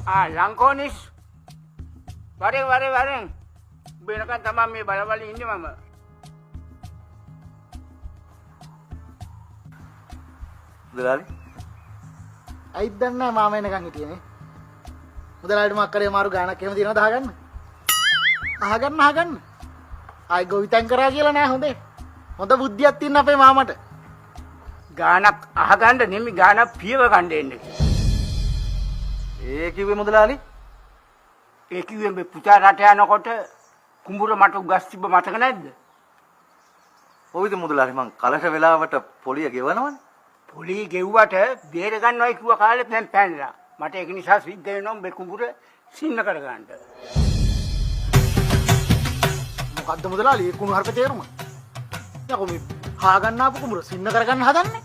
ලංකෝනිස් වරෙන් වෙනකන් තමයි මේ බලවල ඉන්නේ මම. මුදලාලි අයිත් දන්නේ නැහැ මාම එනකන් හිටියේනේ. මුදලාලිට මොකක් කරේ මාරු ගානක් එහෙම තියනවද අහගන්න. ආයි ගොවිතැන් කරා කියලා නෑ හොඳේ. හොඳ බුද්ධියක් තියෙන අපේ මාමට. ගානක් අහගන්න නෙමෙයි ගානක් පියව ගන්න එන්නේ. ඒ කිව්වේ මුදලාලි ඒ කිව්වේ මේ පුතා රට යනකොට කුඹුර මට උගස් තිබ්බ මතක නැද්ද? ඔවිද මුදලාලි මං කලට වෙලාවට පොලිය ගෙවනවනේ. පොලී ගෙව්වට බේර ගන්නවයි කිව්ව කාලෙත් දැන් පැනලා. මට ඒක නිසා සිද්ධ වෙනවා මේ කුඹුර සින්න කරගන්න. මොකද්ද මුදලාලි ඒ කුණු හර්ප තේරුම? යකෝ මේ හාගන්න ආපු කුඹුර සින්න කරගන්න හදන්නේ.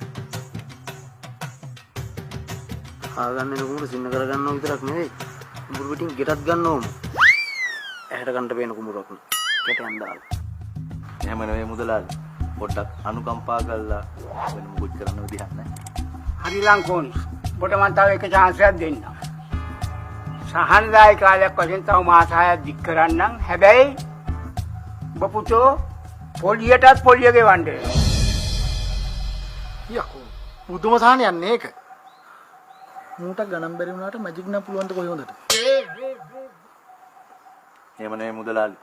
හාගන්න එන කුඹුර සින්න කරගන්නව විතරක් නෙවෙයි. කුඹුර පිටින් ගෙටත් ගන්න ඕම. ඇහැට ගන්න පේන කුඹුරක් නේ. කෙටෙන් දාලා. එහෙම නෙවෙයි මුදලාලි. පොඩ්ඩක් අනුකම්පා කරලා වෙන මොකුත් කරන්න විදිහක් නැහැ. හරි ලංකෝනිස්. ඔබට මම තව එක chance එකක් දෙන්නම්. සහනදායි කාලයක් වශයෙන් තව මාස 6ක් දික් කරන්නම්. හැබැයි ඔබ පුතෝ පොලියටත් පොලිය ගෙවන්න. යකෝ මුදුම සහනයක් නේක. මූට ගණන් බැරි වුණාට මැජික් නම් පුළුවන් ද කොයි හොඳට. එහෙම නෙවෙයි මුදලාලි.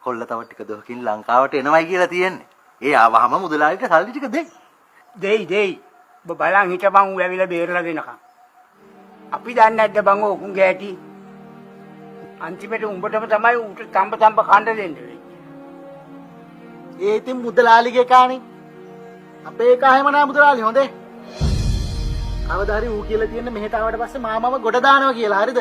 කොල්ල තව ටික දොරකින් ලංකාවට එනවයි කියලා තියෙන්නේ. ඒ ආවහම මුදලාලිට සල්ලි ටික දෙයි. දෙයි. ඔබ බලන් හිටපන් ඌ ඇවිල්ලා බේරලා දෙනකම්. අපි දන්නේ නැද්ද බං ඔකුන්ගේ ඇටි? අන්තිමට උඹටම තමයි ඌට තඹ කන්න දෙන්නේ. ඒ ඉතින් මුදලාලිගේ කාණේ. අපේ එක හැම නෑ මුදලාලි හොඳේ. කවදා හරි ඌ කියලා තියෙන මෙහෙට ආවට පස්සේ මාමව ගොඩ දානවා කියලා හරිද?